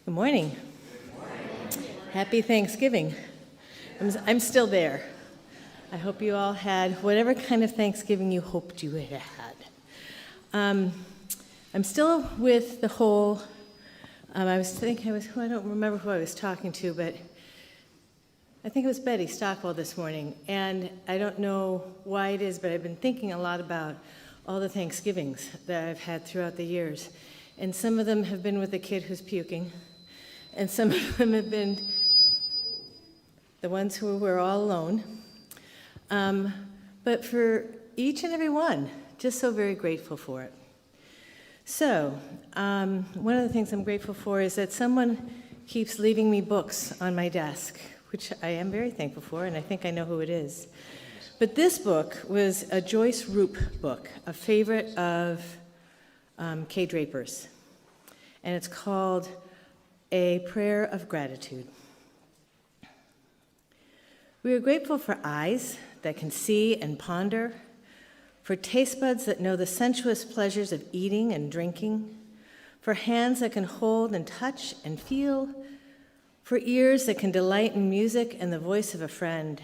Good morning. Happy Thanksgiving. I'm still there. I hope you all had whatever kind of Thanksgiving you hoped you had had. I'm still with the whole, I don't remember who I was talking to, but I think it was Betty Stockwell this morning. And I don't know why it is, but I've been thinking a lot about all the Thanksgivings that I've had throughout the years. And some of them have been with a kid who's puking. And some of them have been the ones who were all alone. But for each and every one, just so very grateful for it. So, one of the things I'm grateful for is that someone keeps leaving me books on my desk, which I am very thankful for, and I think I know who it is. But this book was a Joyce Roop book, a favorite of Kay Draper's. And it's called A Prayer of Gratitude. We are grateful for eyes that can see and ponder, for taste buds that know the sensuous pleasures of eating and drinking, for hands that can hold and touch and feel, for ears that can delight in music and the voice of a friend,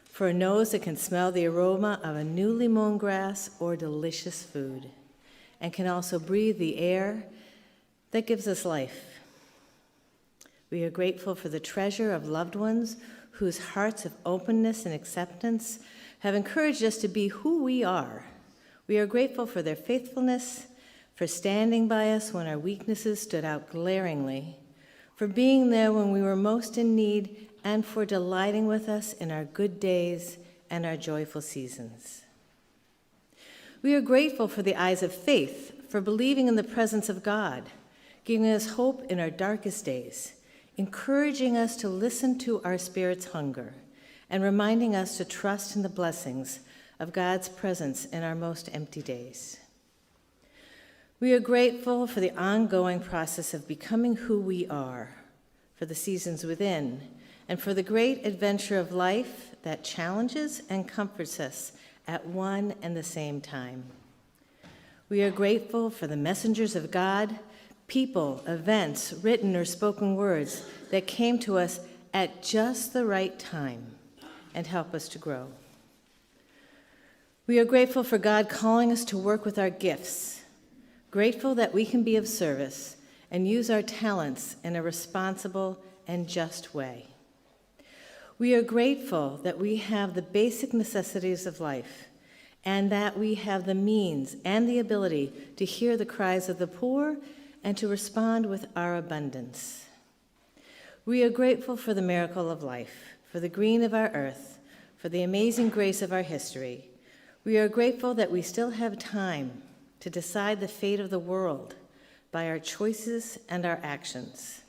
for a nose that can smell the aroma of a newly mown grass or delicious food, and can also breathe the air that gives us life. We are grateful for the treasure of loved ones whose hearts of openness and acceptance have encouraged us to be who we are. We are grateful for their faithfulness, for standing by us when our weaknesses stood out glaringly, for being there when we were most in need, and for delighting with us in our good days and our joyful seasons. We are grateful for the eyes of faith, for believing in the presence of God, giving us hope in our darkest days, encouraging us to listen to our spirit's hunger, and reminding us to trust in the blessings of God's presence in our most empty days. We are grateful for the ongoing process of becoming who we are, for the seasons within, and for the great adventure of life that challenges and comforts us at one and the same time. We are grateful for the messengers of God, people, events, written or spoken words that came to us at just the right time and help us to grow. We are grateful for God calling us to work with our gifts, grateful that we can be of service and use our talents in a responsible and just way. We are grateful that we have the basic necessities of life and that we have the means and the ability to hear the cries of the poor and to respond with our abundance. We are grateful for the miracle of life, for the green of our earth, for the amazing grace of our history. We are grateful that we still have time to decide the fate of the world by our choices and our actions.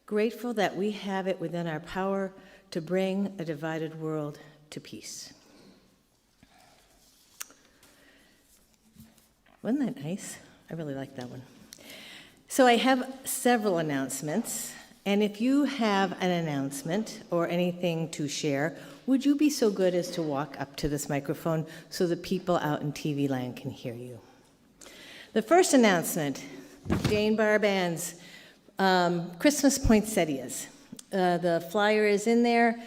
Grateful that we have it within our power to bring a divided world to peace. Wasn't that nice? I really like that one. So I have several announcements, and if you have an announcement or anything to share, would you be so good as to walk up to this microphone so the people out in TV land can hear you? The first announcement, Jane Barband's Christmas poinsettias. The flyer is in there.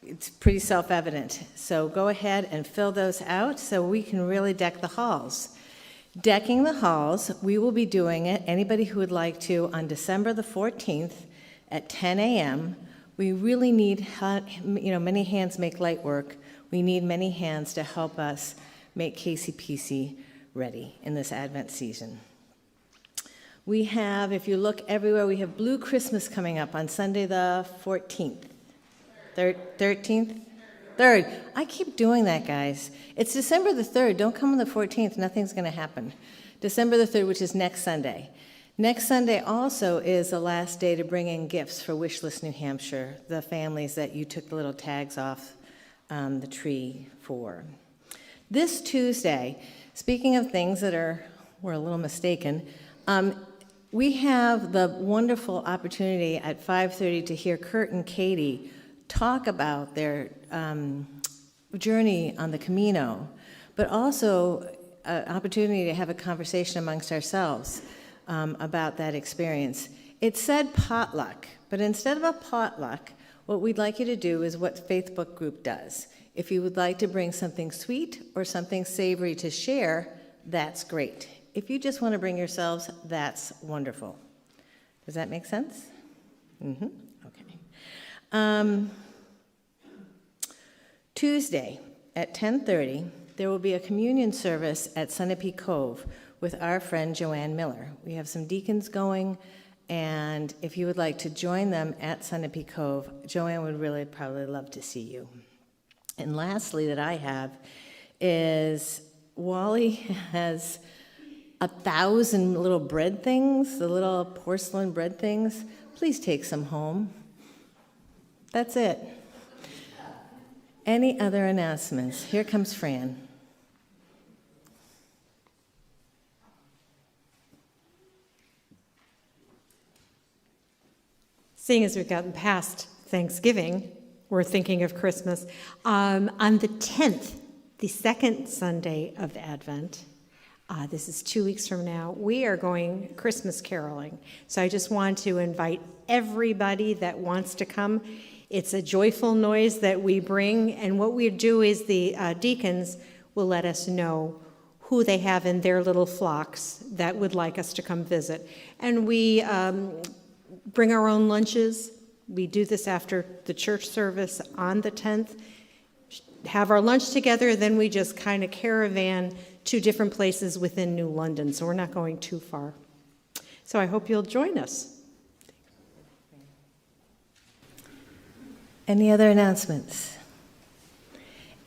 It's pretty self-evident. So go ahead and fill those out so we can really deck the halls. Decking the halls, we will be doing it, anybody who would like to, on December the 14th at 10 a.m. We really need, many hands make light work. We need many hands to help us make KCPC ready in this Advent season. We have, if you look everywhere, we have Blue Christmas coming up on Sunday the 14th. 13th? 3rd. I keep doing that, guys. It's December the 3rd. Don't come on the 14th. Nothing's going to happen. December the 3rd, which is next Sunday. Next Sunday also is the last day to bring in gifts for Wishlist New Hampshire, the families that you took the little tags off the tree for. This Tuesday, speaking of things that were a little mistaken, we have the wonderful opportunity at 5:30 to hear Kurt and Katie talk about their journey on the Camino, but also an opportunity to have a conversation amongst ourselves about that experience. It said potluck, but instead of a potluck, what we'd like you to do is what Facebook group does. If you would like to bring something sweet or something savory to share, that's great. If you just want to bring yourselves, that's wonderful. Does that make sense? Mm-hmm. Okay. Tuesday at 10:30, there will be a communion service at Sunapee Cove with our friend Joanne Miller. We have some deacons going, and if you would like to join them at Sunapee Cove, Joanne would really probably love to see you. And lastly that I have is Wally has 1,000 little bread things, the little porcelain bread things. Please take some home. That's it. Any other announcements? Here comes Fran. Seeing as we've gotten past Thanksgiving, we're thinking of Christmas. On the 10th, the second Sunday of Advent, this is 2 weeks from now, we are going Christmas caroling. So I just want to invite everybody that wants to come. It's a joyful noise that we bring, and what we do is the deacons will let us know who they have in their little flocks that would like us to come visit. And we bring our own lunches. We do this after the church service on the 10th, have our lunch together, then we just kind of caravan to different places within New London, so we're not going too far. So I hope you'll join us. Any other announcements?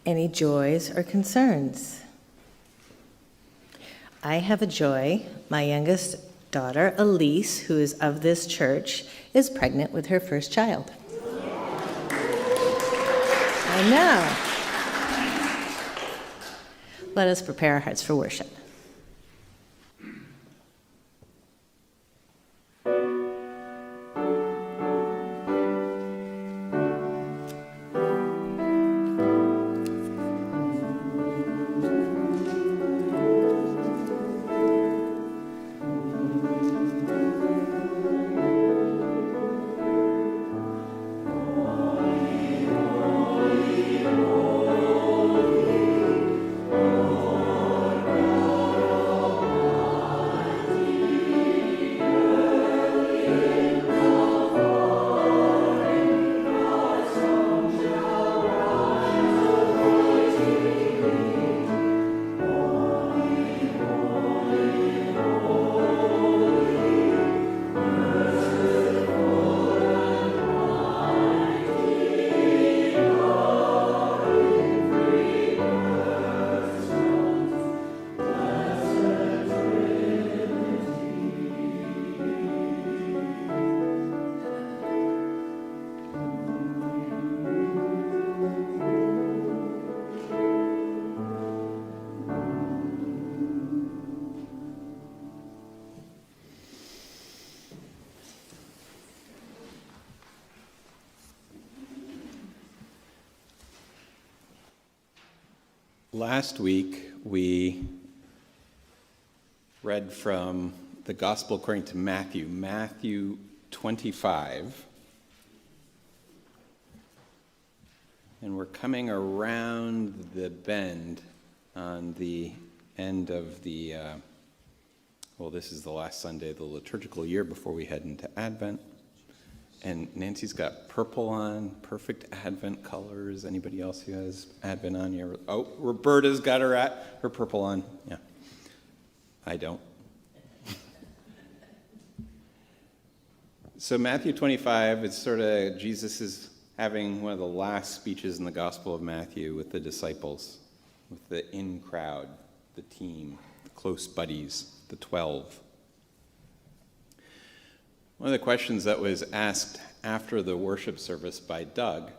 Any joys or concerns? I have a joy. My youngest daughter, Elise, who is of this church, is pregnant with her first child. I know. Let us prepare our hearts for worship. Last week, we read from the Gospel according to Matthew, Matthew 25. And we're coming around the bend on the end of the, this is the last Sunday of the liturgical year before we head into Advent. And Nancy's got purple on, perfect Advent colors. Anybody else who has Advent on here? Oh, Roberta's got her purple on. Yeah, I don't. So Matthew 25, it's sort of, Jesus is having one of the last speeches in the Gospel of Matthew with the disciples, with the in crowd, the team, the close buddies, the 12. One of the questions that was asked after the worship service by Doug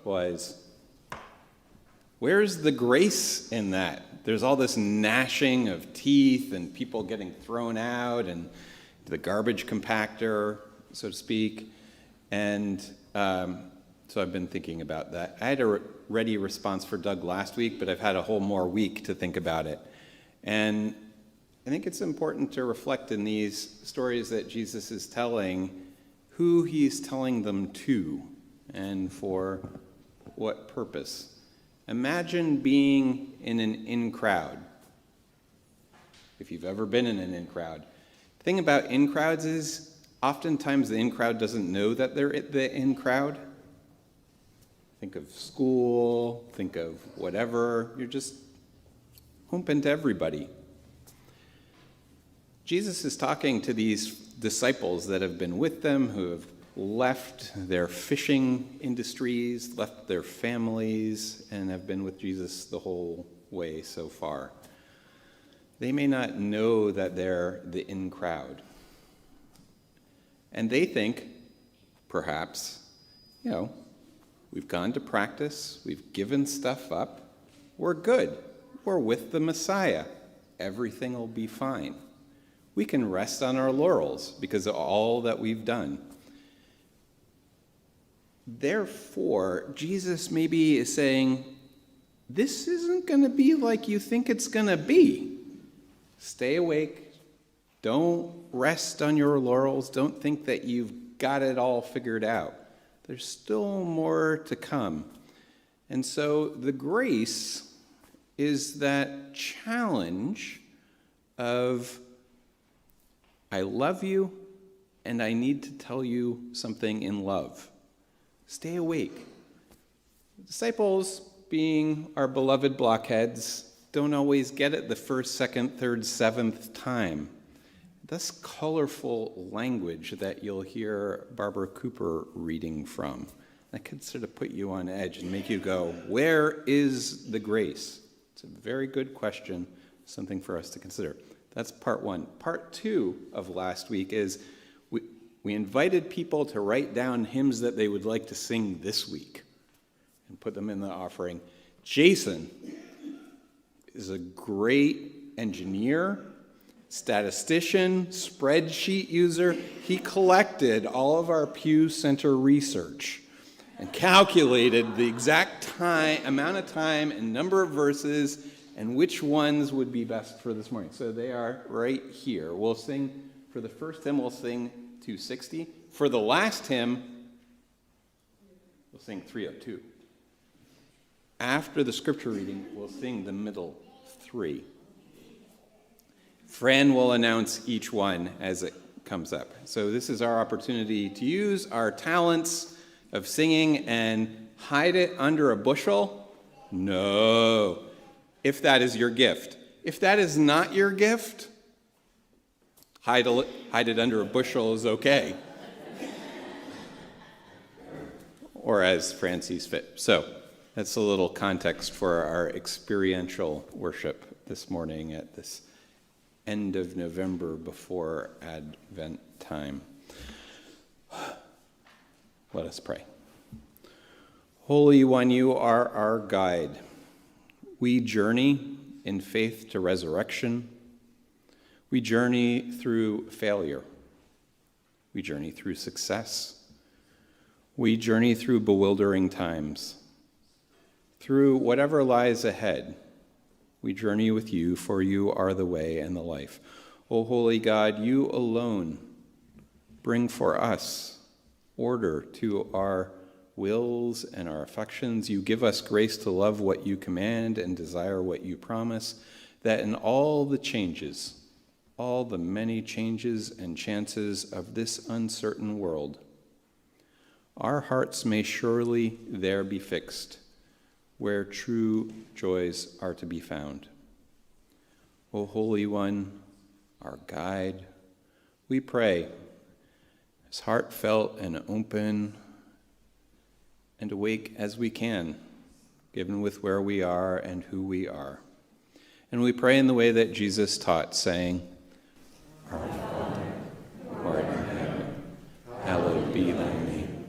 was, where's the grace in that? There's all this gnashing of teeth and people getting thrown out and the garbage compactor, so to speak. And so I've been thinking about that. I had a ready response for Doug last week, but I've had a whole more week to think about it. And I think it's important to reflect in these stories that Jesus is telling who he's telling them to and for what purpose. Imagine being in an in crowd. If you've ever been in an in crowd. The thing about in crowds is oftentimes the in crowd doesn't know that they're the in crowd. Think of school, think of whatever. You're just open to everybody. Jesus is talking to these disciples that have been with them, who have left their fishing industries, left their families, and have been with Jesus the whole way so far. They may not know that they're the in crowd. And they think, perhaps, we've gone to practice, we've given stuff up, we're good, we're with the Messiah, everything will be fine. We can rest on our laurels because of all that we've done. Therefore, Jesus maybe is saying, this isn't going to be like you think it's going to be. Stay awake. Don't rest on your laurels. Don't think that you've got it all figured out. There's still more to come. And so the grace is that challenge of, I love you, and I need to tell you something in love. Stay awake. Disciples, being our beloved blockheads, don't always get it the first, second, third, seventh time. This colorful language that you'll hear Barbara Cooper reading from, that could sort of put you on edge and make you go, where is the grace? It's a very good question, something for us to consider. That's part one. Part two of last week is we invited people to write down hymns that they would like to sing this week and put them in the offering. Jason is a great engineer, statistician, spreadsheet user. He collected all of our Pew Center research and calculated the exact amount of time and number of verses and which ones would be best for this morning. So they are right here. We'll sing, for the first hymn, we'll sing 260. For the last hymn, we'll sing 302. After the scripture reading, we'll sing the middle three. Fran will announce each one as it comes up. So this is our opportunity to use our talents of singing and hide it under a bushel? No. If that is your gift. If that is not your gift, hide it under a bushel is okay. Or as Fran sees fit. So that's a little context for our experiential worship this morning at this end of November before Advent time. Let us pray. Holy One, you are our guide. We journey in faith to resurrection. We journey through failure. We journey through success. We journey through bewildering times. Through whatever lies ahead, we journey with you, for you are the way and the life. O holy God, you alone bring for us order to our wills and our affections. You give us grace to love what you command and desire what you promise, that in all the changes, all the many changes and chances of this uncertain world, our hearts may surely there be fixed, where true joys are to be found. O Holy One, our guide, we pray, as heartfelt and open and awake as we can, given with where we are and who we are. And we pray in the way that Jesus taught, saying, Our Father, who art in heaven, hallowed be thy name.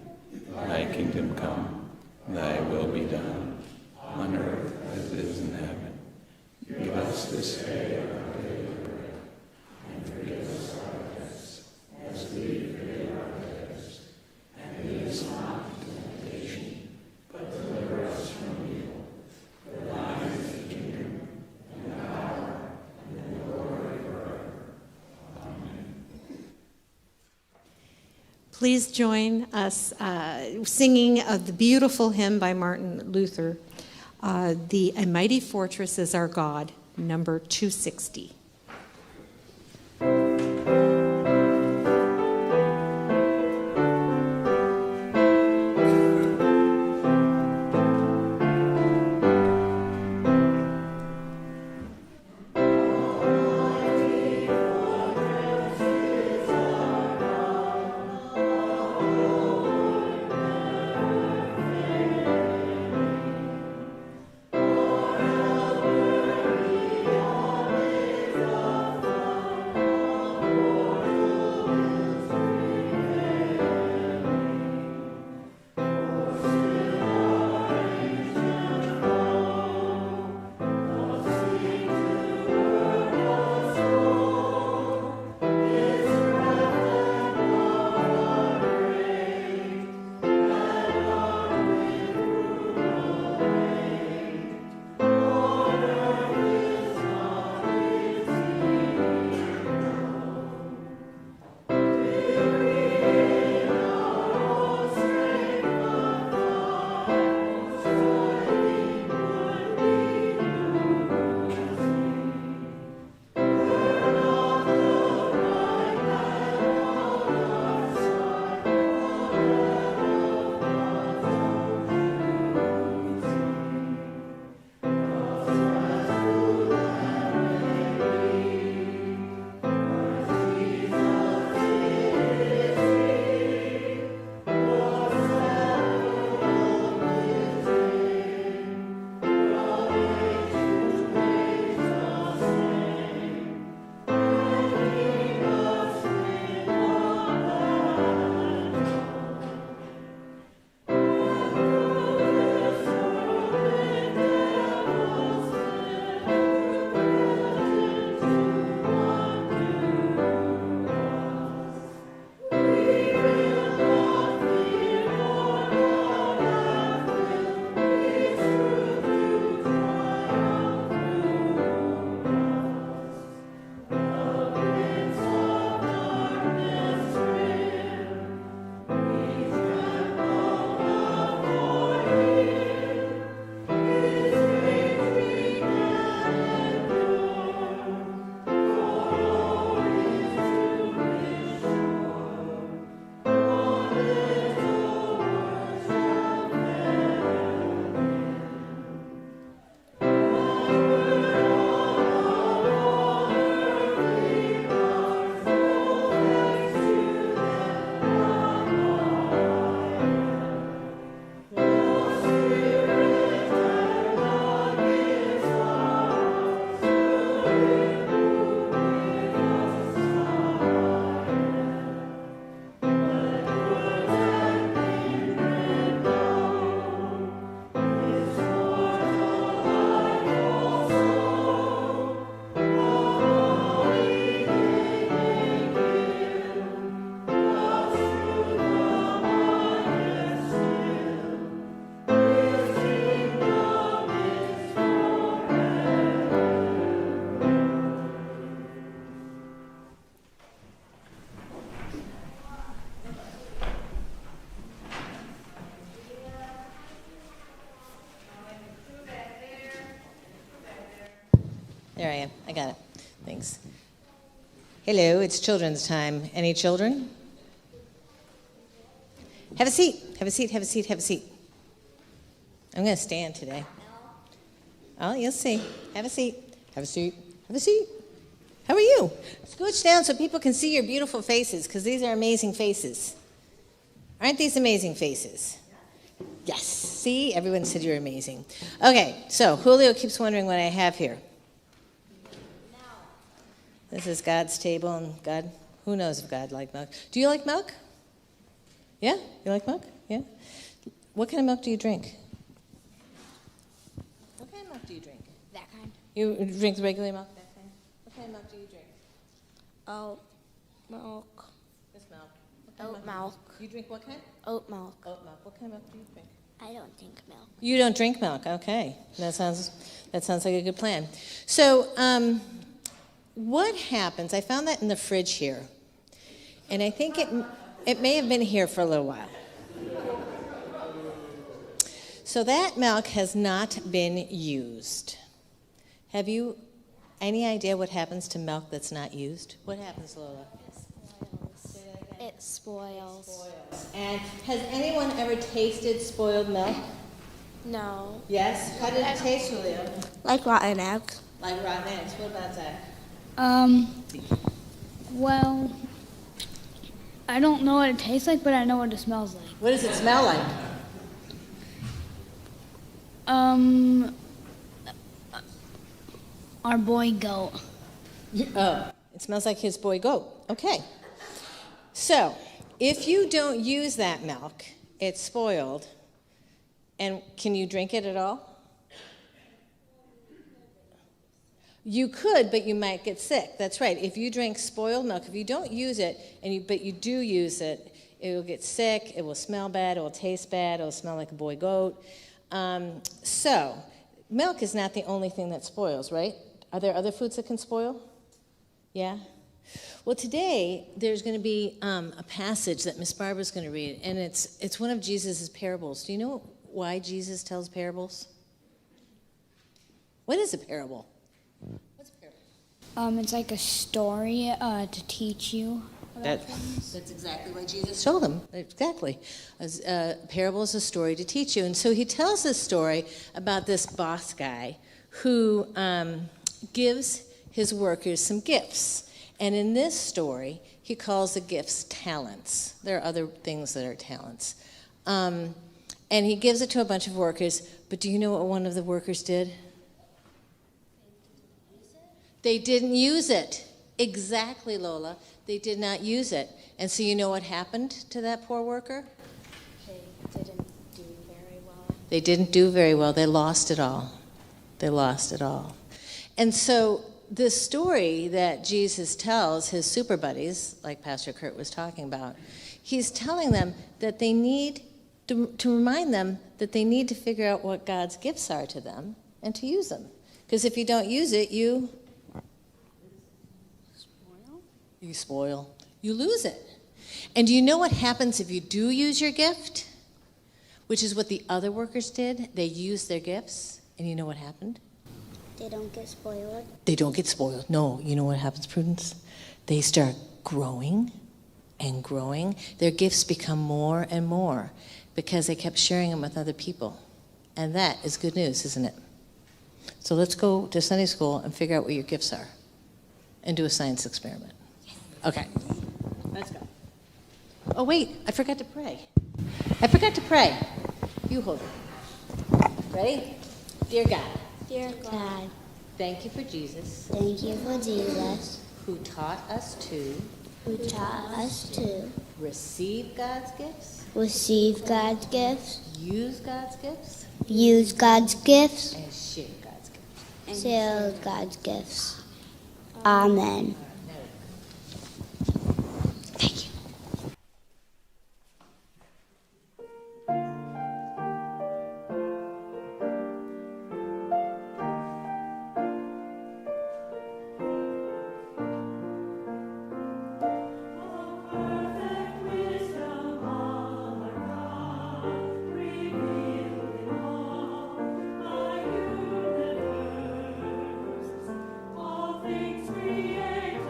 Thy kingdom come, thy will be done, on earth as it is in heaven. Give us this day our daily bread, and forgive us our debts, as we forgive our debtors. And lead us not into temptation, but deliver us from evil. For thine is the kingdom, and the power, and the glory forever. Please join us singing the beautiful hymn by Martin Luther, A Mighty Fortress is Our God, number 260. There I am. I got it. Thanks. Hello, it's children's time. Any children? Have a seat. Have a seat. Have a seat. Have a seat. I'm going to stand today. Oh, you'll see. Have a seat. Have a seat. Have a seat. How are you? Scooch down so people can see your beautiful faces, because these are amazing faces. Aren't these amazing faces? Yes. See? Everyone said you're amazing. Okay, so Julio keeps wondering what I have here. This is God's table, and God, who knows if God liked milk. Do you like milk? Yeah? You like milk? Yeah? What kind of milk do you drink? What kind of milk do you drink? That kind. You drink the regular milk? That kind? What kind of milk do you drink? Oat milk. This milk. What kind of Oat milk. You drink what kind? Oat milk. Oat milk. What kind of milk do you drink? I don't drink milk. You don't drink milk. Okay. That sounds like a good plan. So, what happens, I found that in the fridge here, and I think It may have been here for a little while. So that milk has not been used. Have you any idea what happens to milk that's not used? What happens, Lola? It spoils. And has anyone ever tasted spoiled milk? No. Yes? How did it taste, Julia? Like rotten eggs. Like rotten eggs. What about that? Well, I don't know what it tastes like, but I know what it smells like. What does it smell like? Our boy goat. Oh, it smells like his boy goat. Okay. So, if you don't use that milk, it's spoiled. And can you drink it at all? You could, but you might get sick. That's right. If you drink spoiled milk, if you don't use it, but you do use it, it will get sick, it will smell bad, it will taste bad, it will smell like a boy goat. So, milk is not the only thing that spoils, right? Are there other foods that can spoil? Yeah? Well, today there's going to be a passage that Miss Barbara's going to read, and it's one of Jesus' parables. Do you know why Jesus tells parables? What is a parable? What's a parable? It's like a story to teach you. That's exactly what Jesus told them. Exactly. A parable is a story to teach you. And so he tells this story about this boss guy who gives his workers some gifts. And in this story, he calls the gifts talents. There are other things that are talents. And he gives it to a bunch of workers. But do you know what one of the workers did? They didn't use it. Exactly, Lola. They did not use it. And so you know what happened to that poor worker? They didn't do very well. They didn't do very well. They lost it all. They lost it all. And so this story that Jesus tells his super buddies, like Pastor Kurt was talking about, he's telling them that they need to remind them that they need to figure out what God's gifts are to them and to use them. Because if you don't use it, you spoil. You lose it. And do you know what happens if you do use your gift? Which is what the other workers did. They used their gifts. And you know what happened? They don't get spoiled. They don't get spoiled. No. You know what happens, Prudence? They start growing and growing. Their gifts become more and more because they kept sharing them with other people. And that is good news, isn't it? So let's go to Sunday school and figure out what your gifts are and do a science experiment. Okay, let's go. Oh, wait, I forgot to pray. You hold it. Ready? Dear God, Dear God, thank you for Jesus, thank you for Jesus, who taught us to who taught us to receive God's gifts, receive God's gifts, use God's gifts, use God's gifts, and share God's gifts. share God's gifts. Amen. Thank you. All things created.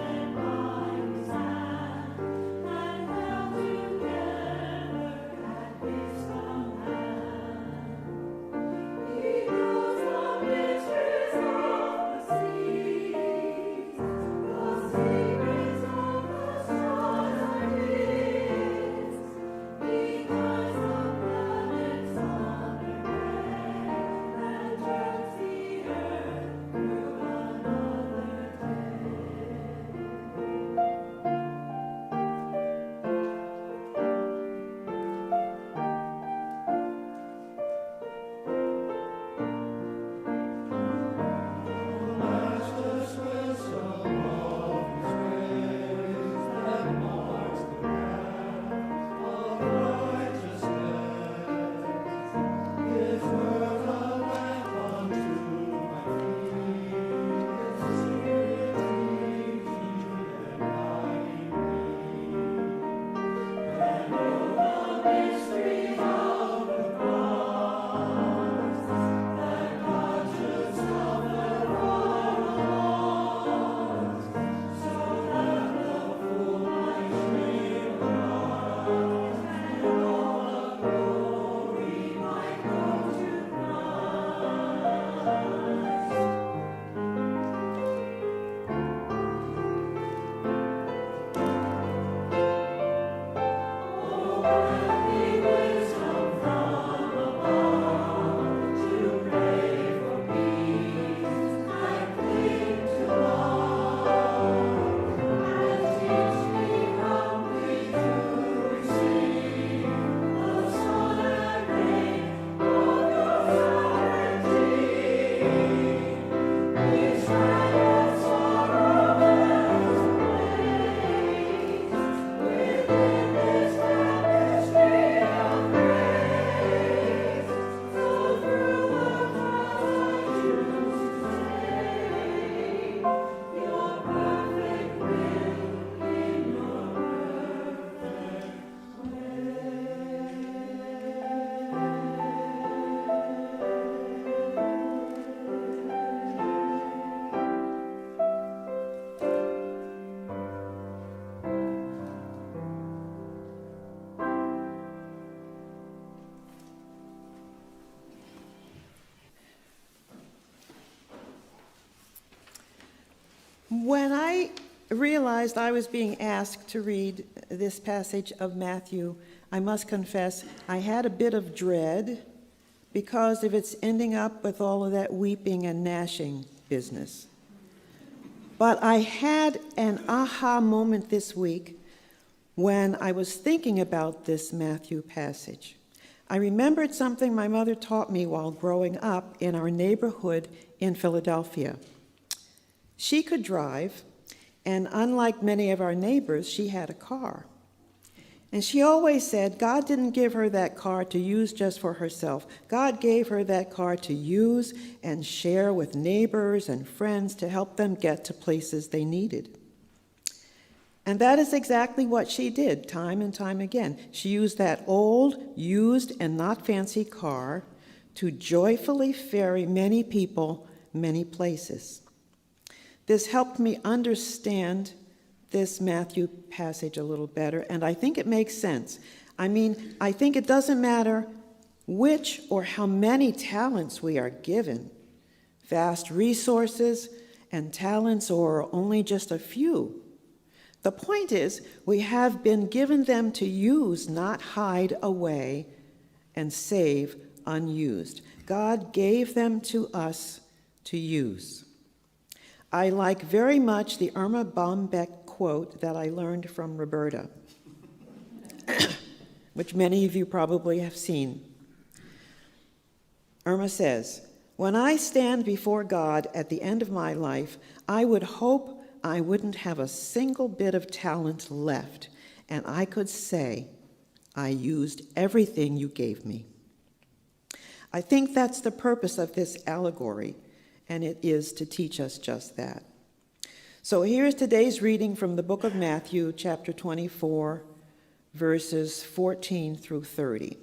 When I realized I was being asked to read this passage of Matthew, I must confess I had a bit of dread because of its ending up with all of that weeping and gnashing business. But I had an aha moment this week when I was thinking about this Matthew passage. I remembered something my mother taught me while growing up in our neighborhood in Philadelphia. She could drive, and unlike many of our neighbors, she had a car. And she always said God didn't give her that car to use just for herself. God gave her that car to use and share with neighbors and friends to help them get to places they needed. And that is exactly what she did time and time again. She used that old, used, and not fancy car to joyfully ferry many people many places. This helped me understand this Matthew passage a little better, and I think it makes sense. I think it doesn't matter which or how many talents we are given, vast resources and talents or only just a few. The point is, we have been given them to use, not hide away and save unused. God gave them to us to use. I like very much the Irma Bombeck quote that I learned from Roberta, which many of you probably have seen. Irma says, "When I stand before God at the end of my life, I would hope I wouldn't have a single bit of talent left, and I could say, I used everything you gave me." I think that's the purpose of this allegory, and it is to teach us just that. So here's today's reading from the book of Matthew, chapter 24, verses 14 through 30.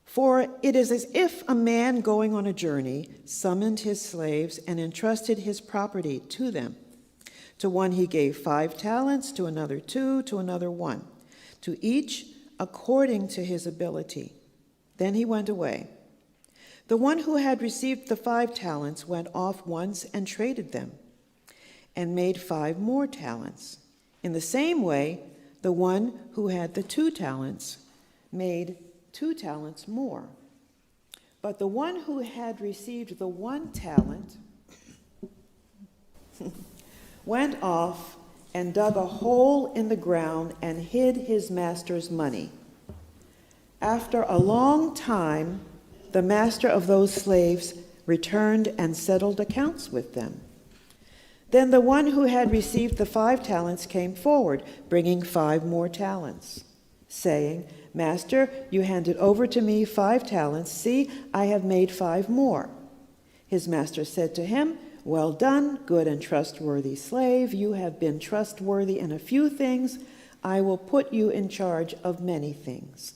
"For it is as if a man going on a journey summoned his slaves and entrusted his property to them. To one he gave 5 talents, to another 2, to another 1, to each according to his ability. Then he went away. The one who had received the 5 talents went off once and traded them, and made 5 more talents. In the same way, the one who had the 2 talents made 2 talents more. But the one who had received the 1 talent went off and dug a hole in the ground and hid his master's money. After a long time, the master of those slaves returned and settled accounts with them. Then the one who had received the 5 talents came forward, bringing 5 more talents, saying, 'Master, you handed over to me 5 talents. See, I have made 5 more.' His master said to him, 'Well done, good and trustworthy slave. You have been trustworthy in a few things. I will put you in charge of many things.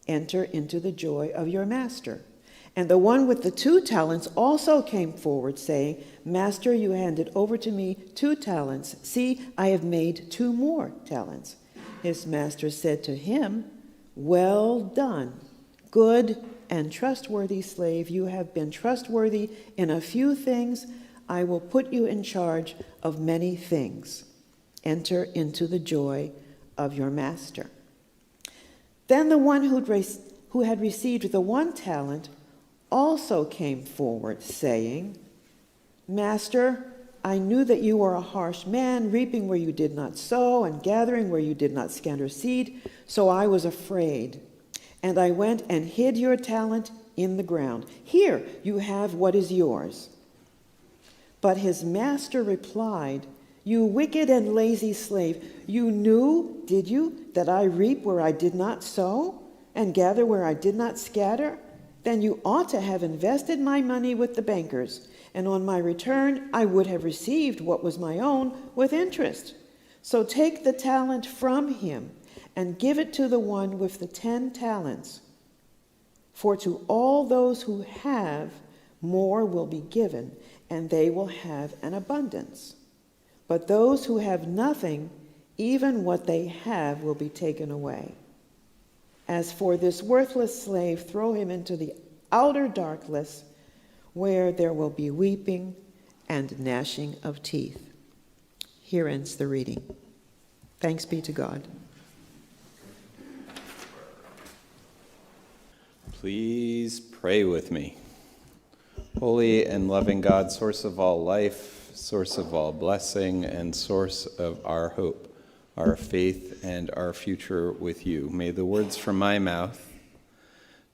Enter into the joy of your master.' And the one with the 2 talents also came forward, saying, 'Master, you handed over to me 2 talents. See, I have made 2 more talents.' His master said to him, 'Well done, good and trustworthy slave. You have been trustworthy in a few things. I will put you in charge of many things. Enter into the joy of your master.' Then the one who had received the 1 talent also came forward, saying, 'Master, I knew that you are a harsh man, reaping where you did not sow and gathering where you did not scatter seed. So I was afraid, and I went and hid your talent in the ground. Here, you have what is yours.' But his master replied, 'You wicked and lazy slave, you knew, did you, that I reap where I did not sow and gather where I did not scatter? Then you ought to have invested my money with the bankers, and on my return I would have received what was my own with interest. So take the talent from him and give it to the one with the 10 talents. For to all those who have, more will be given, and they will have an abundance. But those who have nothing, even what they have will be taken away. As for this worthless slave, throw him into the outer darkness, where there will be weeping and gnashing of teeth. Here ends the reading. Thanks be to God. Please pray with me. Holy and loving God, source of all life, source of all blessing, and source of our hope, our faith, and our future with you. May the words from my mouth,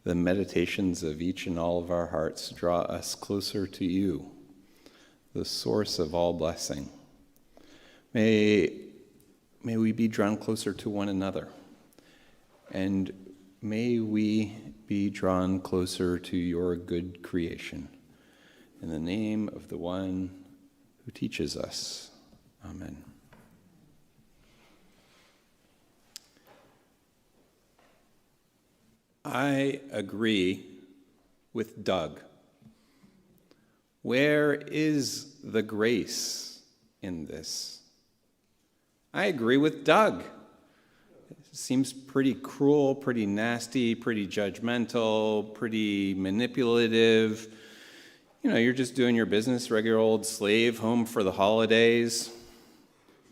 the meditations of each and all of our hearts draw us closer to you, the source of all blessing. May we be drawn closer to one another, and may we be drawn closer to your good creation. In the name of the one who teaches us. Amen. I agree with Doug. Where is the grace in this? I agree with Doug. It seems pretty cruel, pretty nasty, pretty judgmental, pretty manipulative. You know, you're just doing your business, regular old slave home for the holidays,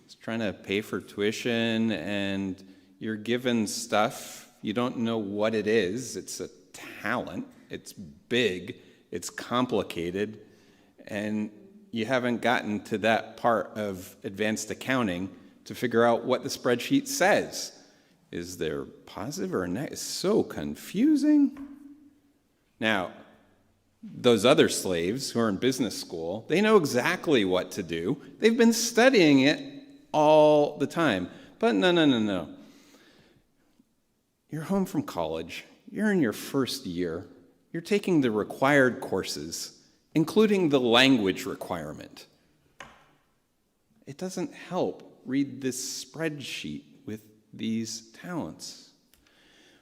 just trying to pay for tuition, and you're given stuff. You don't know what it is. It's a talent. It's big. It's complicated. And you haven't gotten to that part of advanced accounting to figure out what the spreadsheet says. Is there positive or negative? It's so confusing. Now, those other slaves who are in business school, they know exactly what to do. They've been studying it all the time. But no. You're home from college. You're in your first year. You're taking the required courses, including the language requirement. It doesn't help read this spreadsheet with these talents.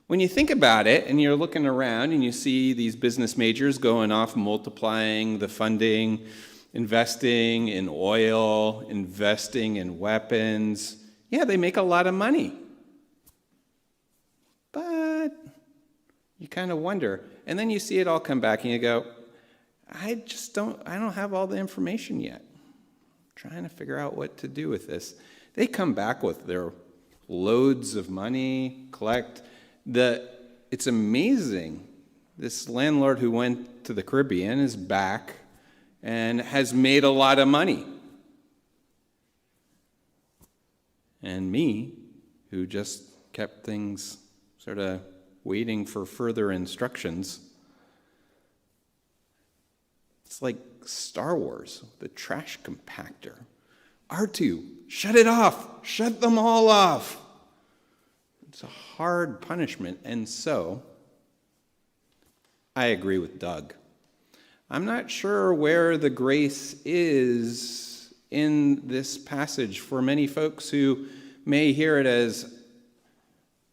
When you think about it and you're looking around and you see these business majors going off multiplying the funding, investing in oil, investing in weapons, yeah, they make a lot of money. But you kind of wonder. And then you see it all come back and you go, I don't have all the information yet. I'm trying to figure out what to do with this. They come back with their loads of money, it's amazing. This landlord who went to the Caribbean is back and has made a lot of money. And me, who just kept things sort of waiting for further instructions. It's like Star Wars, the trash compactor. R2, shut it off. Shut them all off. It's a hard punishment, and so I agree with Doug. I'm not sure where the grace is in this passage for many folks who may hear it as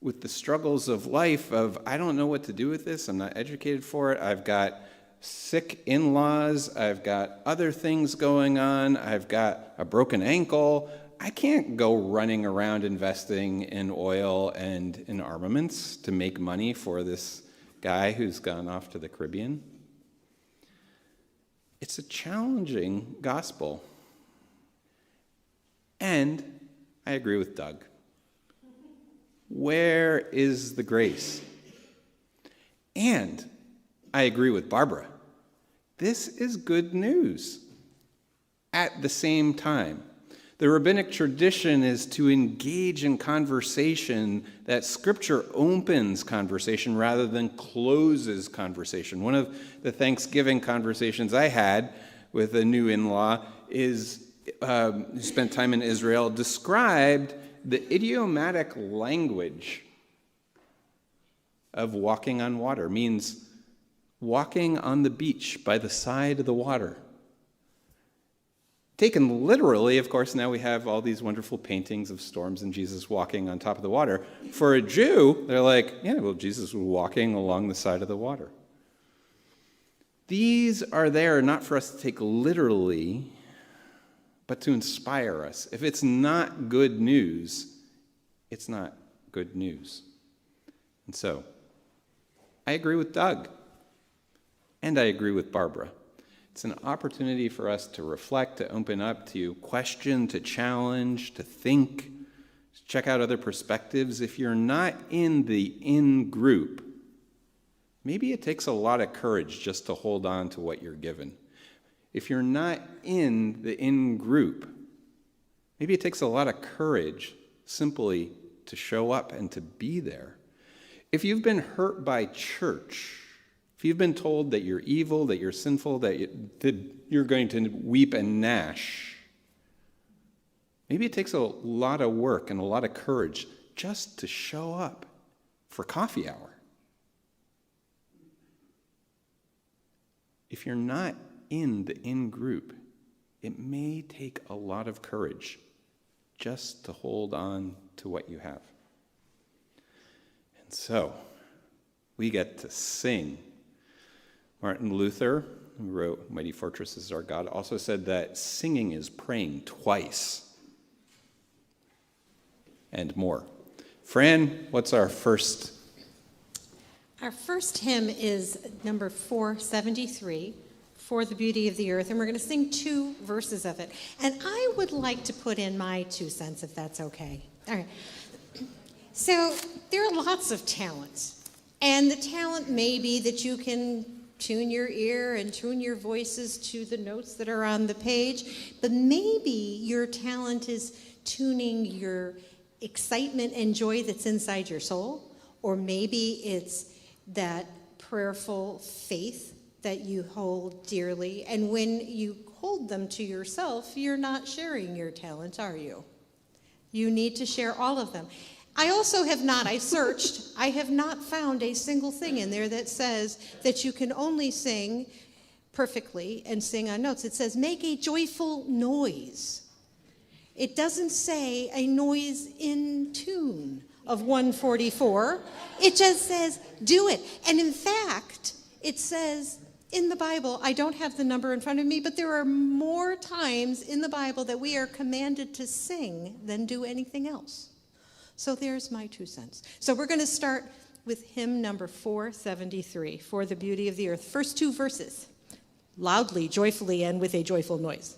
with the struggles of life of, I don't know what to do with this, I'm not educated for it, I've got sick in-laws, I've got other things going on, I've got a broken ankle, I can't go running around investing in oil and in armaments to make money for this guy who's gone off to the Caribbean. It's a challenging gospel. And I agree with Doug. Where is the grace? And I agree with Barbara. This is good news at the same time. The rabbinic tradition is to engage in conversation, that Scripture opens conversation rather than closes conversation. One of the Thanksgiving conversations I had with a new in-law is, who spent time in Israel, described the idiomatic language of walking on water. Means walking on the beach by the side of the water. Taken literally, of course, now we have all these wonderful paintings of storms and Jesus walking on top of the water. For a Jew, they're like, yeah, well, Jesus was walking along the side of the water. These are there not for us to take literally, but to inspire us. If it's not good news, it's not good news. And so, I agree with Doug, and I agree with Barbara. It's an opportunity for us to reflect, to open up, to question, to challenge, to think, to check out other perspectives. If you're not in the in group, maybe it takes a lot of courage just to hold on to what you're given. If you're not in the in group, maybe it takes a lot of courage simply to show up and to be there. If you've been hurt by church, if you've been told that you're evil, that you're sinful, that you're going to weep and gnash, maybe it takes a lot of work and a lot of courage just to show up for coffee hour. If you're not in the in group, it may take a lot of courage just to hold on to what you have. And so, we get to sing. Martin Luther, who wrote Mighty Fortress is Our God, also said that singing is praying twice and more. Fran, what's our first? Our first hymn is number 473, For the Beauty of the Earth, and we're going to sing 2 verses of it. And I would like to put in my 2 cents, if that's okay. All right. So there are lots of talents, and the talent may be that you can tune your ear and tune your voices to the notes that are on the page, but maybe your talent is tuning your excitement and joy that's inside your soul, or maybe it's that prayerful faith that you hold dearly, and when you hold them to yourself, you're not sharing your talents, are you? You need to share all of them. I searched, I have not found a single thing in there that says that you can only sing perfectly and sing on notes. It says, make a joyful noise. It doesn't say a noise in tune of 144. It just says, do it. And in fact, it says in the Bible, I don't have the number in front of me, but there are more times in the Bible that we are commanded to sing than do anything else. So there's my 2 cents. So we're going to start with hymn number 473, For the Beauty of the Earth. First 2 verses, loudly, joyfully, and with a joyful noise.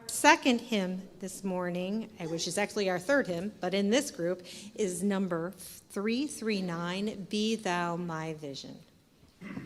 Second hymn this morning, which is actually our third hymn, but in this group, is number 339, Be Thou My Vision. Yes.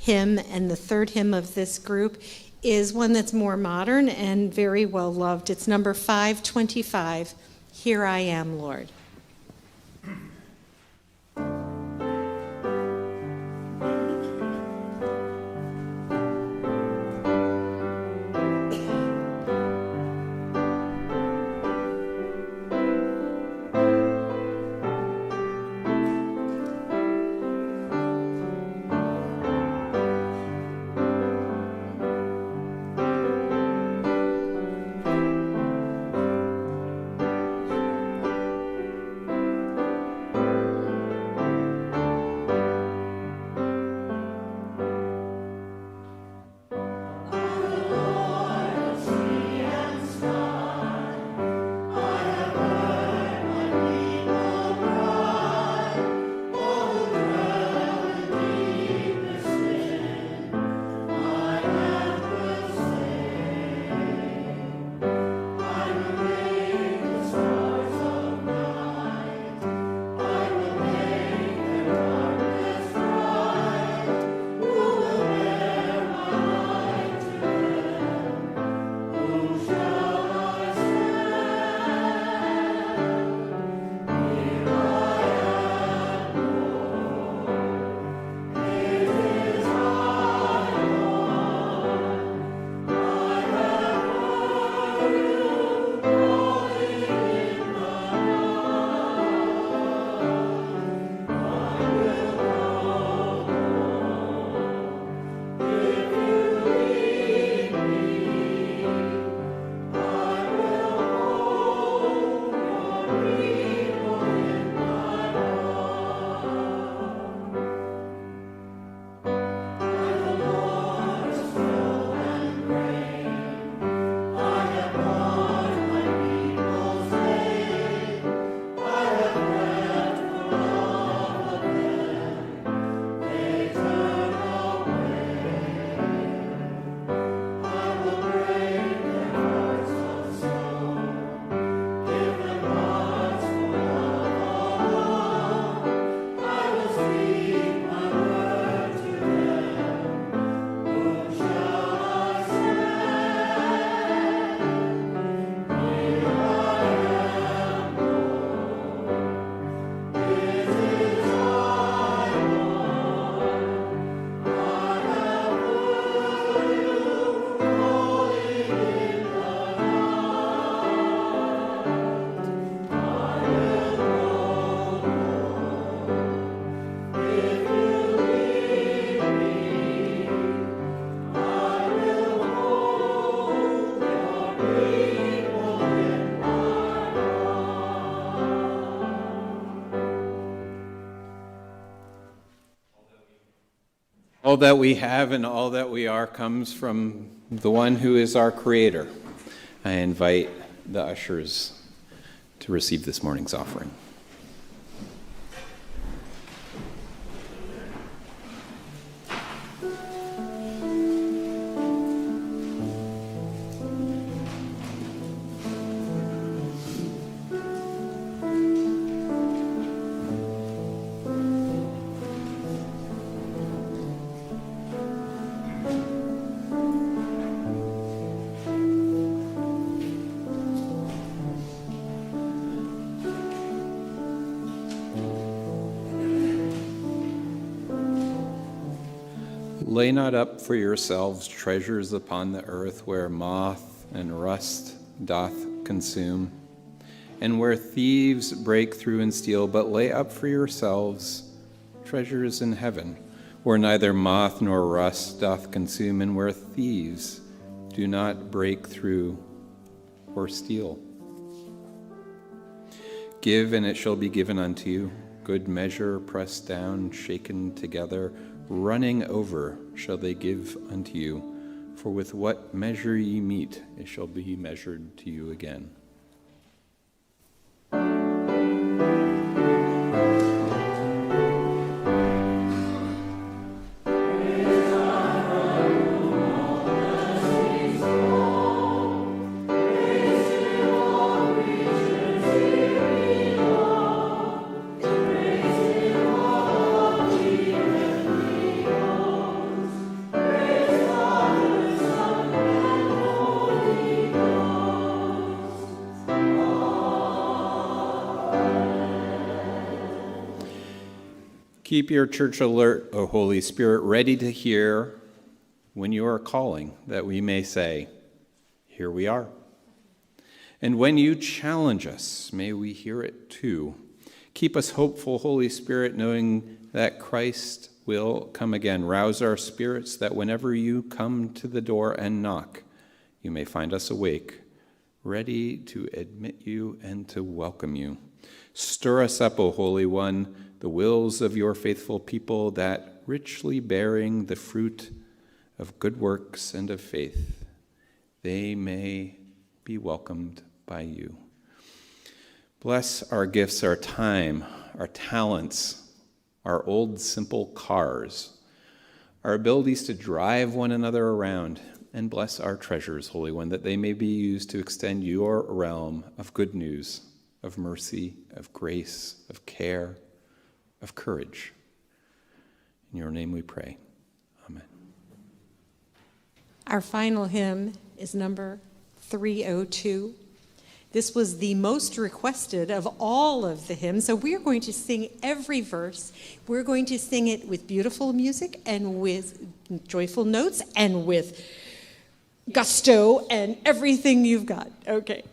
hymn, and the third hymn of this group is one that's more modern and very well loved. It's number 525, Here I Am, Lord. All that we have and all that we are comes from the one who is our Creator. I invite the ushers to receive this morning's offering. Lay not up for yourselves treasures upon the earth, where moth and rust doth consume, and where thieves break through and steal, but lay up for yourselves treasures in heaven, where neither moth nor rust doth consume, and where thieves do not break through or steal. Give, and it shall be given unto you, good measure, pressed down, shaken together, running over shall they give unto you, for with what measure ye meet, it shall be measured to you again. Keep your church alert, O Holy Spirit, ready to hear when you are calling, that we may say, "Here we are." And when you challenge us, may we hear it too. Keep us hopeful, Holy Spirit, knowing that Christ will come again. Rouse our spirits that whenever you come to the door and knock, you may find us awake, ready to admit you and to welcome you. Stir us up, O Holy One, the wills of your faithful people, that richly bearing the fruit of good works and of faith, they may be welcomed by you. Bless our gifts, our time, our talents, our old simple cars, our abilities to drive one another around, and bless our treasures, Holy One, that they may be used to extend your realm of good news, of mercy, of grace, of care, of courage. In your name we pray. Amen. Our final hymn is number 302. This was the most requested of all of the hymns, so we're going to sing every verse. We're going to sing it with beautiful music and with joyful notes and with gusto and everything you've got. Okay.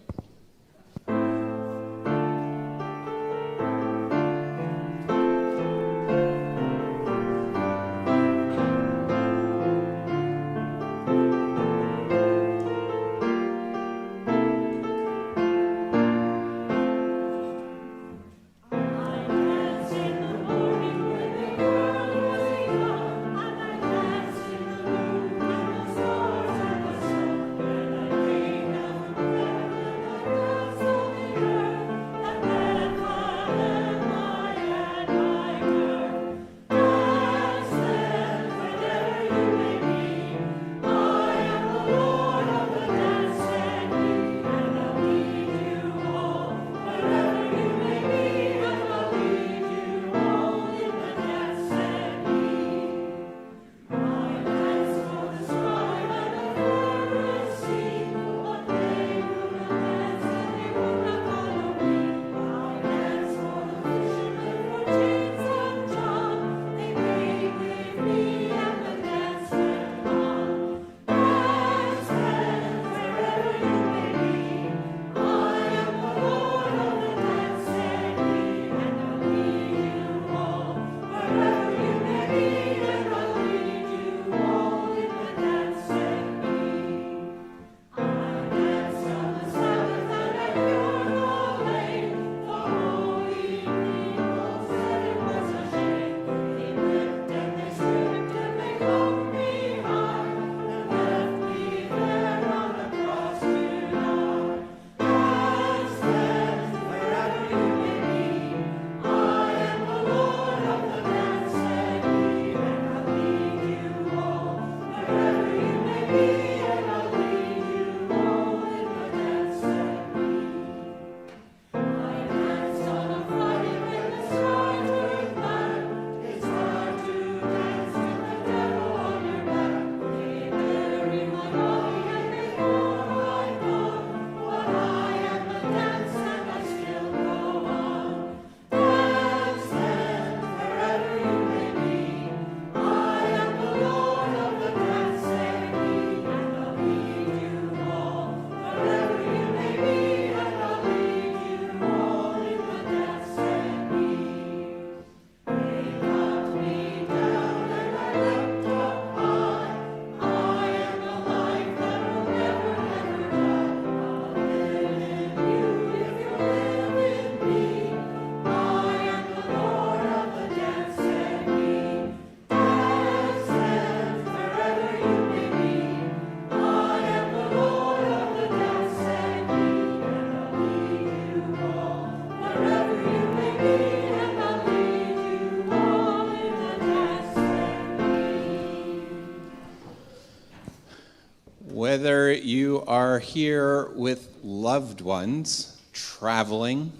Whether you are here with loved ones traveling,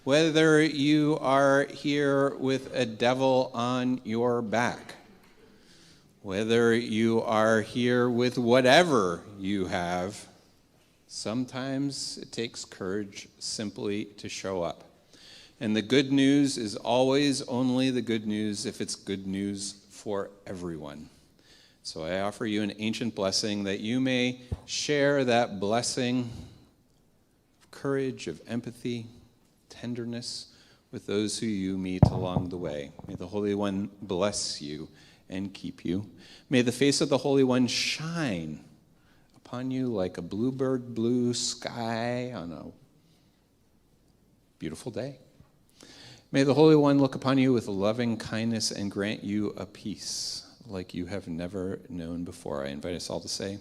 whether you are here with a devil on your back, whether you are here with whatever you have, sometimes it takes courage simply to show up. And the good news is always only the good news if it's good news for everyone. So I offer you an ancient blessing that you may share that blessing of courage, of empathy, tenderness with those who you meet along the way. May the Holy One bless you and keep you. May the face of the Holy One shine upon you like a bluebird blue sky on a beautiful day. May the Holy One look upon you with loving kindness and grant you a peace like you have never known before. I invite us all to say,